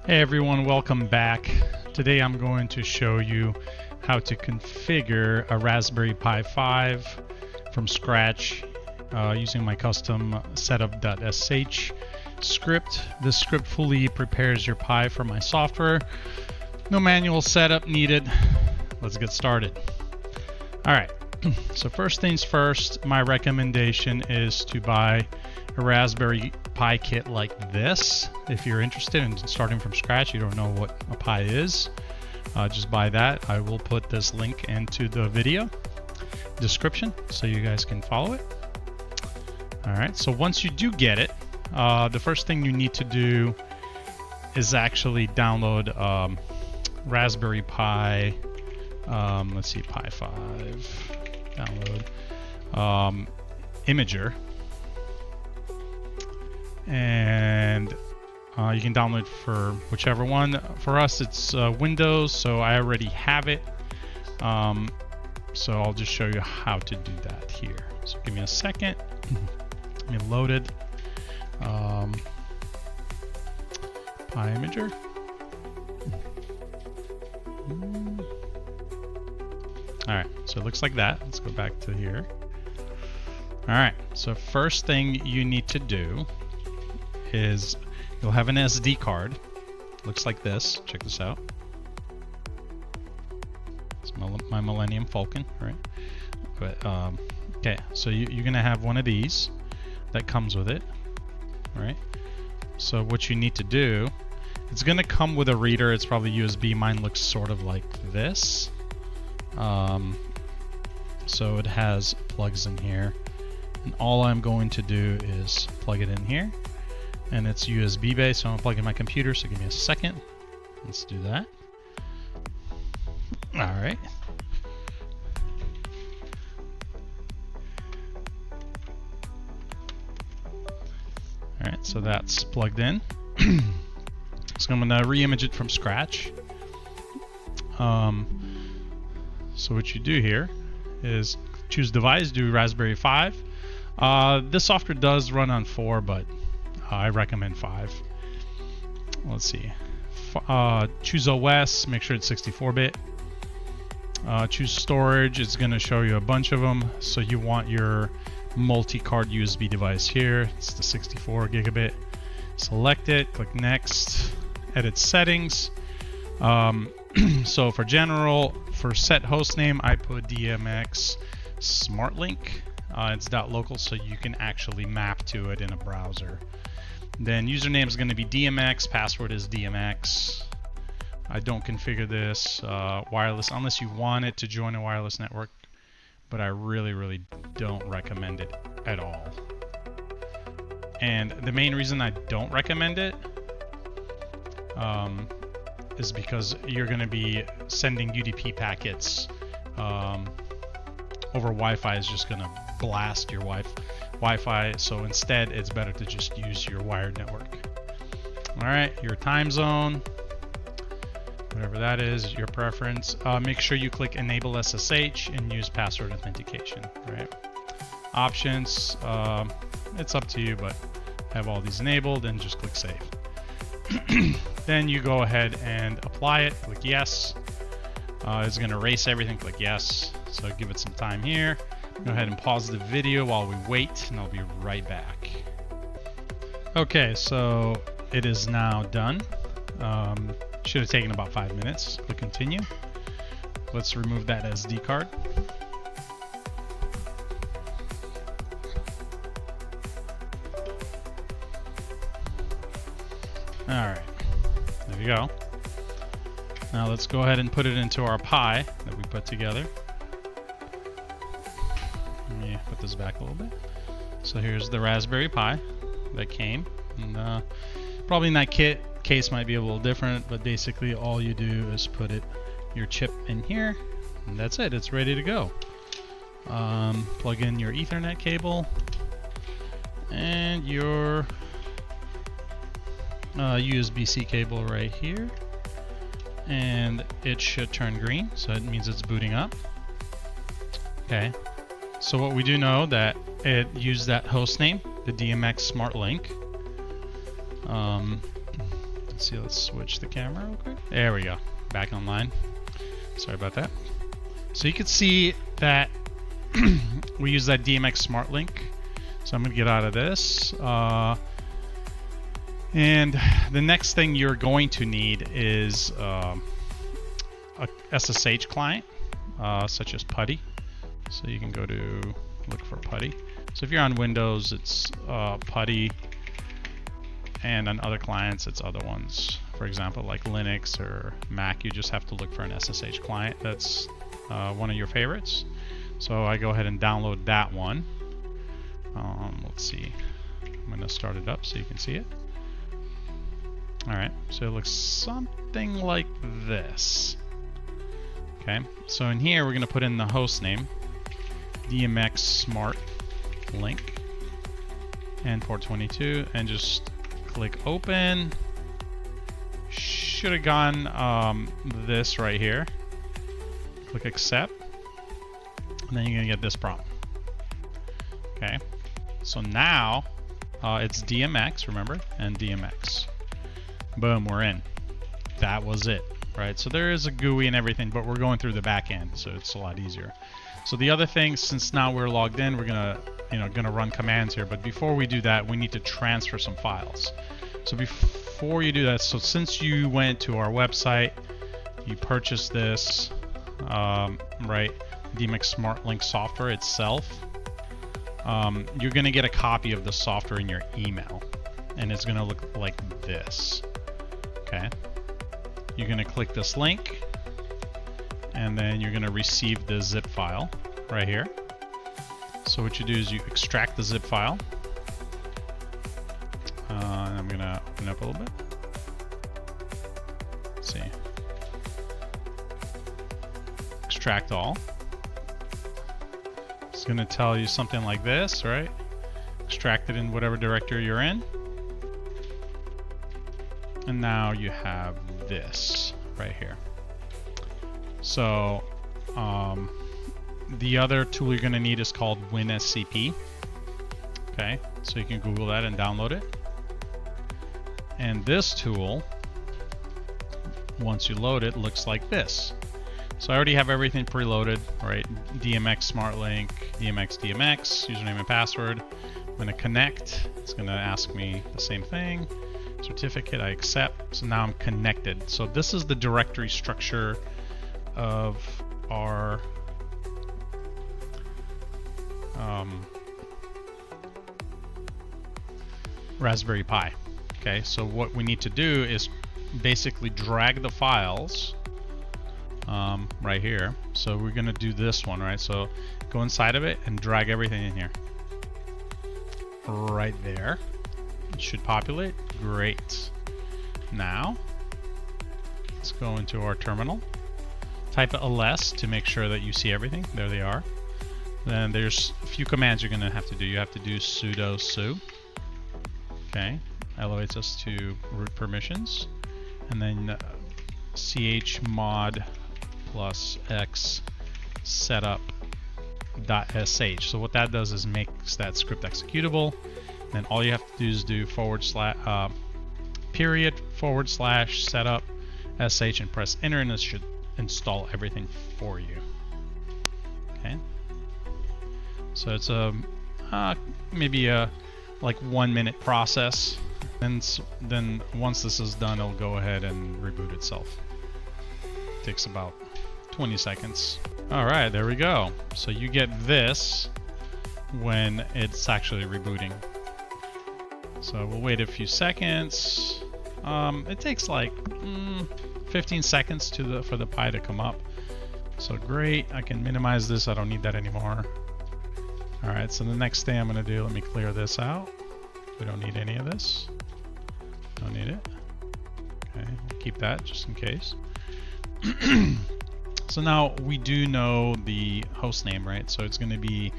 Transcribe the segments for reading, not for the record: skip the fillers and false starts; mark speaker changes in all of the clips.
Speaker 1: Hey everyone, welcome back. Today I'm going to show you how to configure a Raspberry Pi 5 from scratch using my custom setup.sh script. This script fully prepares your Pi for my software. No manual setup needed. Let's get started. Alright, so first things first, my recommendation is to buy a Raspberry Pi kit like this. If you're interested in starting from scratch, you don't know what a Pi is, just buy that. I will put this link into the video description so you guys can follow it. Alright, so once you do get it, the first thing you need to do is actually download Raspberry Pi, let's see, Pi 5, download Imager. And you can download for whichever one. For us it's Windows, so I already have it, so I'll just show you how to do that here. So give me a second. Let me load it. Pi Imager. Alright, so it looks like that. Let's go back to here. Alright, so first thing you need to do is you'll have an SD card. Looks like this. Check this out. It's my Millennium Falcon, right? But okay, so you're gonna have one of these that comes with it, right? So what you need to do, it's gonna come with a reader. It's probably USB. Mine looks sort of like this. So it has plugs in here, and all I'm going to do is plug it in here. And it's USB based, so I'm gonna plug in my computer, so give me a second. Let's do that. Alright. Alright, so that's plugged in. So I'm gonna re-image it from scratch. So what you do here is choose device, do Raspberry 5. This software does run on 4, but I recommend 5. Let's see. Choose OS, make sure it's 64-bit. Choose storage, it's going to show you a bunch of them. So you want your multi-card USB device here. It's the 64 gigabit. Select it, click next, edit settings. So for general, for set host name, I put DMXSmartLink. It's .local, so you can actually map to it in a browser. Then username is going to be DMX, password is DMX. I don't configure this wireless unless you want it to join a wireless network, but I really don't recommend it at all. And the main reason I don't recommend it is because you're going to be sending UDP packets over Wi-Fi. Is just going to blast your Wi-Fi, so instead it's better to just use your wired network. Alright, your time zone, whatever that is, your preference. Make sure you click enable SSH and use password authentication. Right? Options, it's up to you, but have all these enabled and just click save. Then you go ahead and apply it, click yes. It's going to erase everything, click yes. So give it some time here. Go ahead and pause the video while we wait, and I'll be right back. Okay, so it is now done. Should have taken about 5 minutes. Click continue. Let's remove that SD card. Alright, there we go. Now let's go ahead and put it into our Pi that we put together. Let me put this back a little bit. So here's the Raspberry Pi that came. And probably in that kit, case might be a little different, but basically all you do is put your chip in here, and that's it. It's ready to go. Plug in your Ethernet cable and your USB-C cable right here, and it should turn green, so it means it's booting up. Okay, so what we do know that it used that host name, the DMX SmartLink. Let's see, let's switch the camera real quick. There we go, back online. Sorry about that. So you can see that we use that DMXSmartLink. So I'm gonna get out of this. And the next thing you're going to need is a SSH client, such as PuTTY. So you can go to look for PuTTY. So if you're on Windows, it's PuTTY, and on other clients, it's other ones. For example, like Linux or Mac, you just have to look for an SSH client that's one of your favorites. So I go ahead and download that one. Let's see. I'm going to start it up so you can see it. Alright, so it looks something like this. Okay, so in here we're going to put in the host name, DMXSmartLink, and port 22, and just click open. Should have gone this right here. Click accept, and then you're going to get this prompt. Okay, so now it's DMX, remember, and DMX. Boom, we're in. That was it, right? So there is a GUI and everything, but we're going through the back end, so it's a lot easier. So the other thing, since now we're logged in, we're gonna run commands here. But before we do that, we need to transfer some files. So before you do that, so since you went to our website, you purchased this, right, DMXSmartLink software itself, you're gonna get a copy of the software in your email, and it's gonna look like this. Okay, you're going to click this link, and then you're going to receive the zip file right here. So what you do is you extract the zip file. I'm going to open up a little bit. Let's see. Extract all. It's going to tell you something like this, right? Extract it in whatever directory you're in. And now you have this right here. So the other tool you're going to need is called WinSCP. Okay, so you can Google that and download it. And this tool, once you load it, looks like this. So I already have everything preloaded, right? DMXSmartLink, DMX, username and password. I'm going to connect. It's going to ask me the same thing. Certificate, I accept. So now I'm connected. So this is the directory structure of our Raspberry Pi. Okay, so what we need to do is basically drag the files right here. So we're going to do this one, right? So go inside of it and drag everything in here. Right there. It should populate. Great. Now, let's go into our terminal. Type ls to make sure that you see everything. There they are. Then there's a few commands you're going to have to do. You have to do sudo su. Okay. Elevates us to root permissions. And then chmod plus x setup.sh. So what that does is makes that script executable. Then all you have to do is do period / setup sh and press enter, and this should install everything for you. Okay. So it's a maybe a like 1 minute process, and then once this is done, it'll go ahead and reboot itself. It takes about 20 seconds. All right, there we go. So you get this when it's actually rebooting. So we'll wait a few seconds. It takes like 15 seconds for the Pi to come up. So great, I can minimize this. I don't need that anymore. All right, so the next thing I'm gonna do, let me clear this out. We don't need any of this. Don't need it. Okay, we'll keep that just in case. So now we do know the host name, right? So it's gonna be,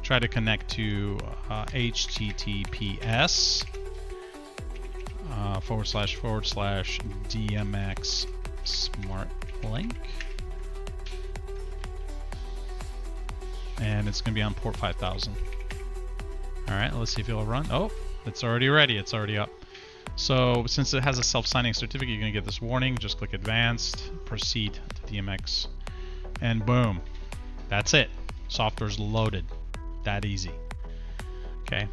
Speaker 1: try to connect to https / DMXSmartLink, and it's going to be on port 5000. All right, let's see if it'll run. Oh, it's already ready. It's already up. So since it has a self-signing certificate, you're going to get this warning. Just click Advanced, Proceed to DMX, and boom. That's it. Software's loaded. That easy. Okay.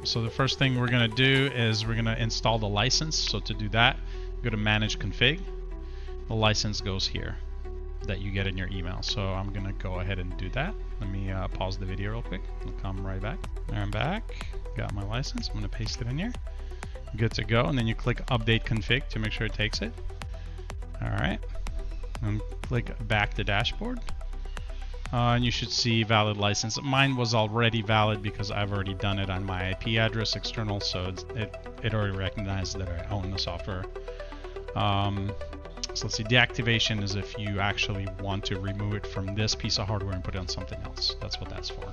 Speaker 1: So the first thing we're going to do is we're going to install the license. So to do that, go to Manage Config. The license goes here that you get in your email. So I'm going to go ahead and do that. Let me pause the video real quick. I'll come right back. There, I'm back. Got my license. I'm going to paste it in here. Good to go. And then you click Update Config to make sure it takes it. All right. And click Back to Dashboard. And you should see valid license. Mine was already valid because I've already done it on my IP address external, so it already recognized that I own the software. So let's see, deactivation is if you actually want to remove it from this piece of hardware and put it on something else. That's what that's for.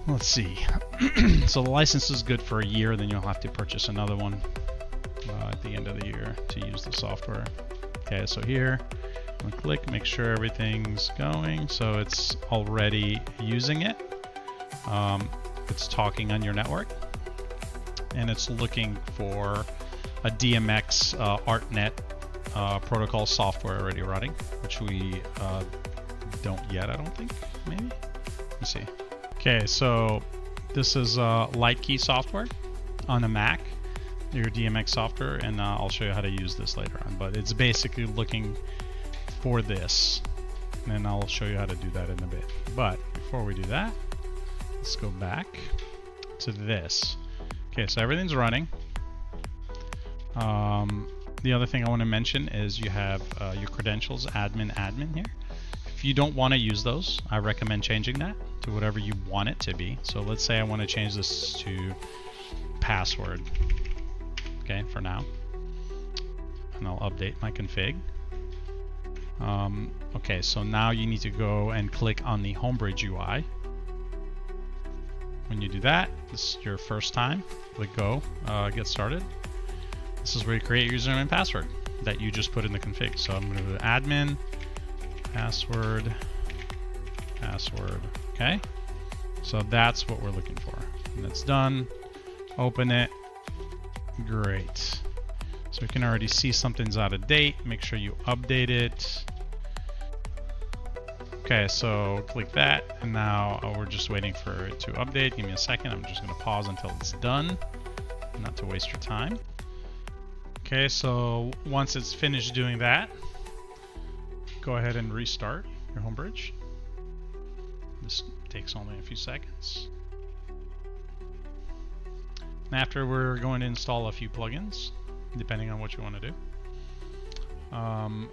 Speaker 1: Let's see. So the license is good for a year, then you'll have to purchase another one at the end of the year to use the software. Okay, so here, I'm gonna click, make sure everything's going. So it's already using it. It's talking on your network, and it's looking for a DMX ArtNet protocol software already running, which we don't yet, I don't think, maybe? Let me see. Okay, so this is LightKey software on a Mac, your DMX software, and I'll show you how to use this later on, but it's basically looking for this, and I'll show you how to do that in a bit. But before we do that, let's go back to this. Okay, so everything's running. The other thing I want to mention is you have your credentials, admin here. If you don't want to use those, I recommend changing that to whatever you want it to be. So let's say I want to change this to password, okay, for now. And I'll update my config. Okay, so now you need to go and click on the Homebridge UI. When you do that, this is your first time. Click Go, get started. This is where you create your username and password that you just put in the config. So I'm going to do admin, password, okay? So that's what we're looking for. And it's done. Open it. Great. So we can already see something's out of date. Make sure you update it. Okay, so click that, and now we're just waiting for it to update. Give me a second. I'm just going to pause until it's done, not to waste your time. Okay, so once it's finished doing that, go ahead and restart your Homebridge. This takes only a few seconds. And after, we're going to install a few plugins, depending on what you want to do.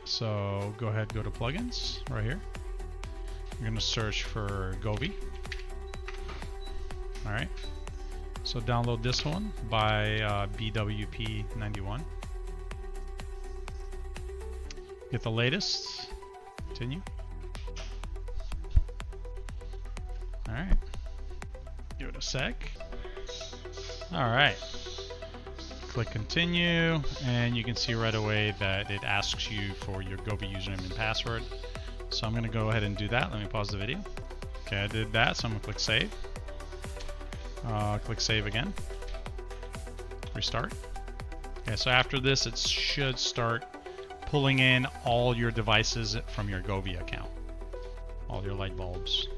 Speaker 1: So go ahead, go to plugins right here. You're going to search for Govee. All right. So download this one by BWP91. Get the latest. Continue. All right. Give it a sec. All right. Click continue, and you can see right away that it asks you for your Govee username and password. So I'm going to go ahead and do that. Let me pause the video. Okay, I did that, so I'm going to click save. Click save again. Restart. Okay, so after this, it should start pulling in all your devices from your Govee account, all your light bulbs.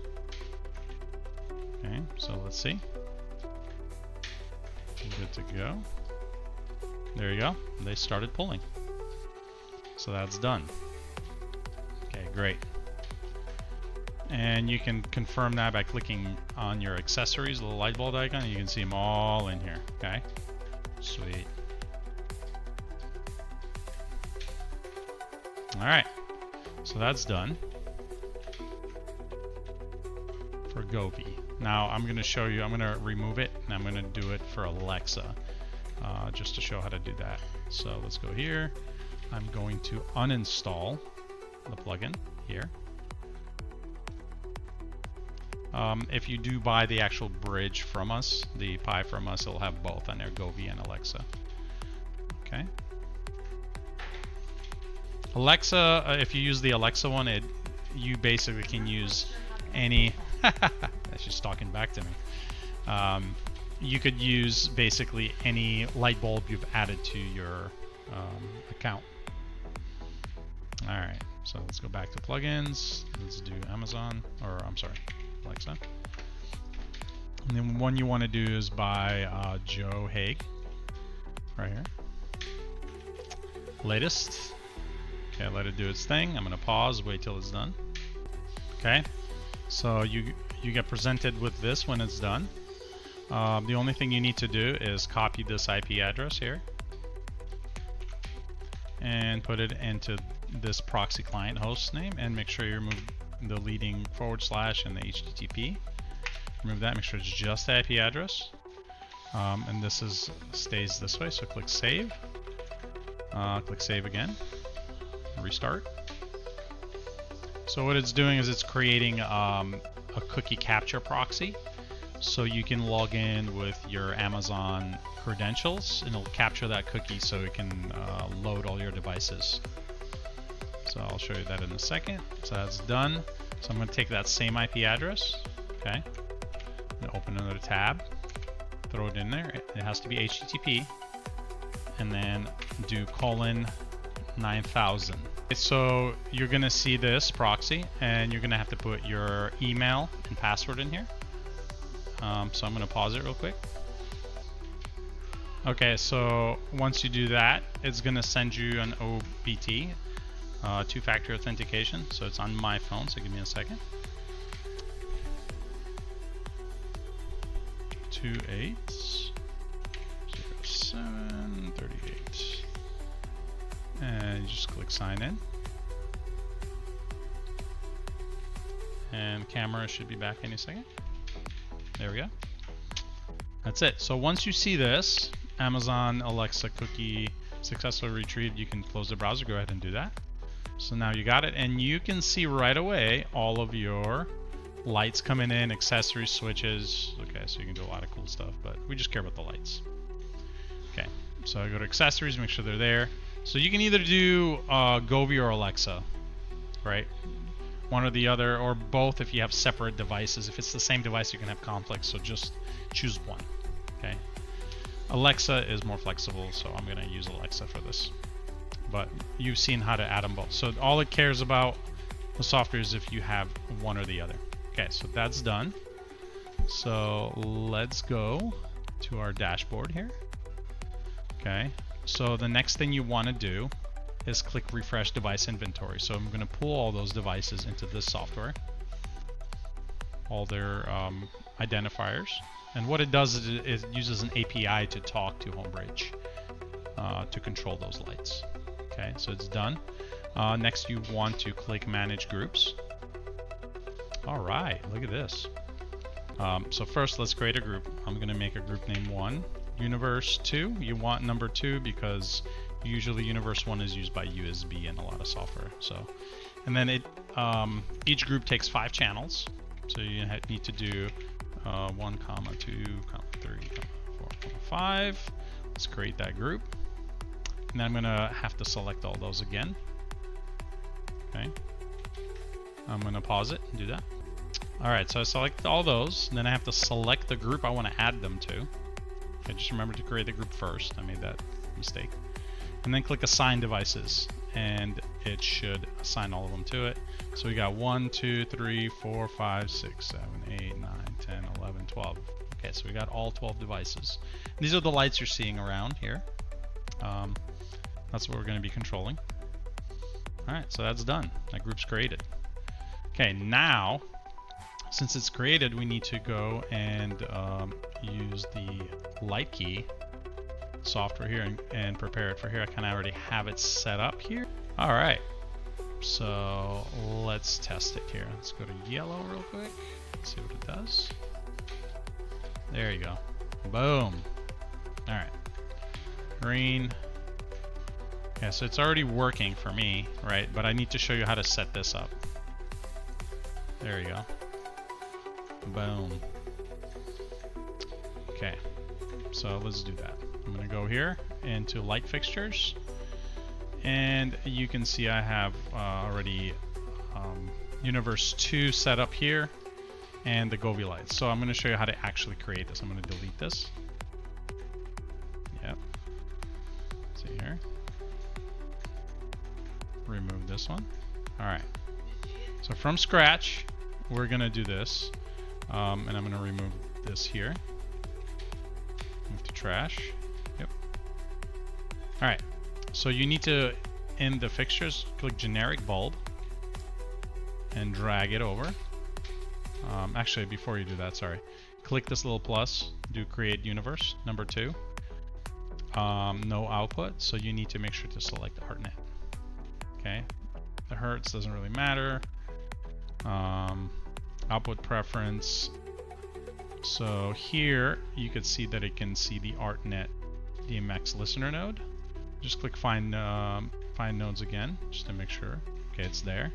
Speaker 1: Okay, so let's see. Good to go. There you go. They started pulling. So that's done. Okay, great. And you can confirm that by clicking on your accessories, the little light bulb icon, and you can see them all in here. Okay, sweet. All right, so that's done for Govee. Now I'm going to show you, I'm going to remove it, and I'm going to do it for Alexa, just to show how to do that. So let's go here. I'm going to uninstall the plugin here. If you do buy the actual bridge from us, the Pi from us, it'll have both on there, Govee and Alexa. Okay. Alexa, if you use the Alexa one, you basically can use any. That's just talking back to me. you could use basically any light bulb you've added to your account. All right, so let's go back to plugins. Let's do Amazon, or I'm sorry, Alexa. And then one you want to do is by Joe Haig, right here. Latest. Okay, let it do its thing. I'm gonna pause, wait till it's done. Okay, so you get presented with this when it's done. The only thing you need to do is copy this IP address here and put it into this proxy client host name, and make sure you remove the leading / and the HTTP. Remove that, make sure it's just the IP address. And this stays this way, so click save. Click save again, restart. So what it's doing is it's creating a cookie capture proxy, so you can log in with your Amazon credentials and it'll capture that cookie so it can load all your devices. So I'll show you that in a second. So that's done. So I'm going to take that same IP address, okay, and open another tab, throw it in there. It has to be HTTP, and then do :9000. So you're going to see this proxy, and you're going to have to put your email and password in here. So I'm going to pause it real quick. Okay, so once you do that, it's going to send you an OBT, two-factor authentication. So it's on my phone, so give me a second. 280738. And you just click sign in. And camera should be back any second. There we go. That's it. So once you see this, Amazon Alexa cookie successfully retrieved, you can close the browser. Go ahead and do that. So now you got it, and you can see right away all of your lights coming in, accessories, switches. Okay, so you can do a lot of cool stuff, but we just care about the lights. Okay, so I go to accessories, make sure they're there. So you can either do Govee or Alexa, right? One or the other, or both if you have separate devices. If it's the same device, you can have conflicts, so just choose one, okay? Alexa is more flexible, so I'm gonna use Alexa for this. But you've seen how to add them both. So all it cares about the software is if you have one or the other. Okay, so that's done. So let's go to our dashboard here. Okay, so the next thing you want to do is click refresh device inventory. So I'm going to pull all those devices into this software, all their identifiers. And what it does is it uses an API to talk to Homebridge to control those lights. Okay, so it's done. Next, you want to click manage groups. All right, look at this. So first, let's create a group. I'm going to make a group name 1. Universe 2, you want number 2 because usually Universe 1 is used by USB in a lot of software. So, and then it each group takes 5 channels. So you need to do 1, 2, 3, 4, 5. Let's create that group. And then I'm going to have to select all those again. Okay. I'm going to pause it and do that. All right, so I select all those, and then I have to select the group I want to add them to. Okay, just remember to create the group first. I made that mistake. And then click Assign Devices, and it should assign all of them to it. So we got 1, 2, 3, 4, 5, 6, 7, 8, 9, 10, 11, 12. Okay, so we got all 12 devices. And these are the lights you're seeing around here. That's what we're going to be controlling. All right, so that's done. That group's created. Okay, now, since it's created, we need to go and use the LightKey software here and prepare it for here. I kind of already have it set up here. All right, so let's test it here. Let's go to yellow real quick. Let's see what it does. There you go. Boom. All right. Green. Yeah, so it's already working for me, right? But I need to show you how to set this up. There you go. Boom. Okay, so let's do that. I'm going to go here into light fixtures, and you can see I have already Universe 2 set up here, and the Govee lights. So I'm going to show you how to actually create this. I'm going to delete this. Yep. See here. Remove this one. All right. So from scratch, we're going to do this. And I'm going to remove this here. Move to trash. Yep. All right. So you need to, in the fixtures, click generic bulb and drag it over. Actually, before you do that, sorry. Click this little plus, do create universe, number 2. No output, so you need to make sure to select ArtNet. Okay. The hertz doesn't really matter. Output preference. So here you could see that it can see the ArtNet DMX listener node. Just click find nodes again, just to make sure. Okay, it's there.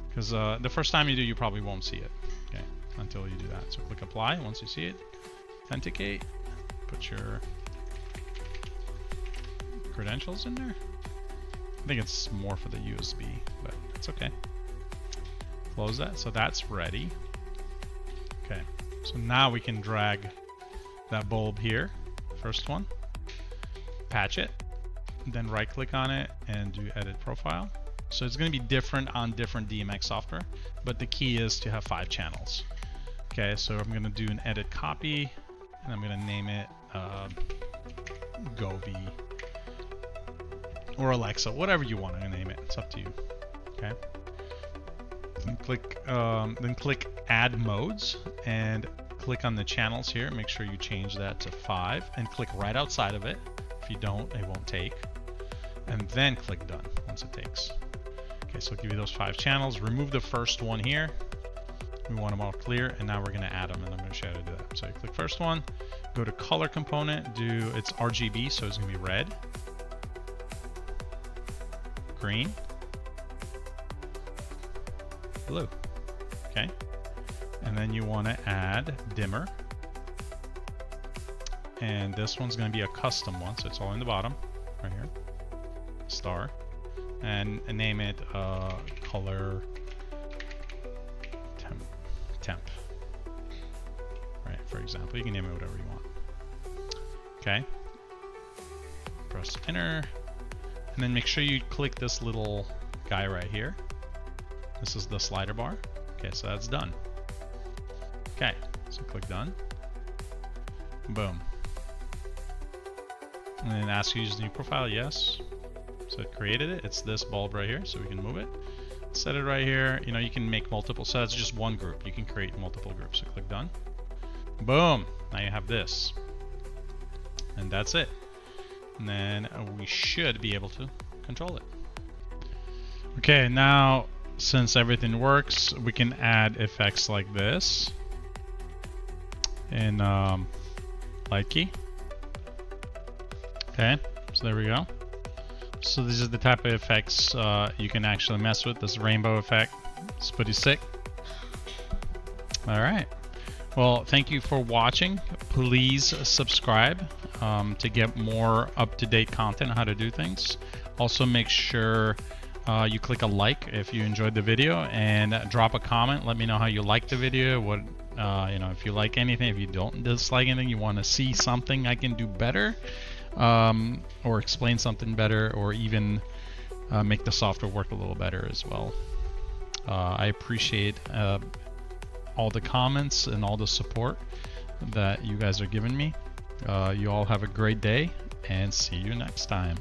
Speaker 1: Because the first time you do, you probably won't see it. Okay, until you do that. So click apply. Once you see it, authenticate. Put your credentials in there. I think it's more for the USB, but it's okay. Close that. So that's ready. Okay. So now we can drag that bulb here, first one, patch it, then right click on it and do edit profile. So it's going to be different on different DMX software, but the key is to have 5 channels. Okay, so I'm going to do an edit copy and I'm going to name it Govee or Alexa, whatever you want to name it. It's up to you. Okay. Then click add modes and click on the channels here. Make sure you change that to 5 and click right outside of it. If you don't, it won't take. And then click done once it takes. Okay, so I'll give you those 5 channels. Remove the first one here. We want them all clear, and now we're going to add them, and I'm going to show you how to do that. So you click first one, go to color component, it's RGB, so it's going to be red, green, blue. Okay, and then you want to add dimmer, and this one's going to be a custom one, so it's all in the bottom right here, star, and name it color temp, right? For example, you can name it whatever you want. Okay, press enter, and then make sure you click this little guy right here. This is the slider bar. Okay, so that's done. Okay, so click done. Boom. And then ask you to use the new profile. Yes. So it created it. It's this bulb right here, so we can move it. Set it right here. You know, you can make multiple. So that's just one group. You can create multiple groups. So click done. Boom. Now you have this. And that's it. And then we should be able to control it. Okay, now since everything works, we can add effects like this in LightKey. Okay, so there we go. So this is the type of effects you can actually mess with. This rainbow effect, it's pretty sick. All right. Well, thank you for watching. Please subscribe to get more up-to-date content on how to do things. Also, make sure you click a like if you enjoyed the video, and drop a comment. Let me know how you liked the video. What you know, if you like anything, if you don't dislike anything, you want to see something I can do better, or explain something better, or even make the software work a little better as well. I appreciate all the comments and all the support that you guys are giving me. You all have a great day, and see you next time.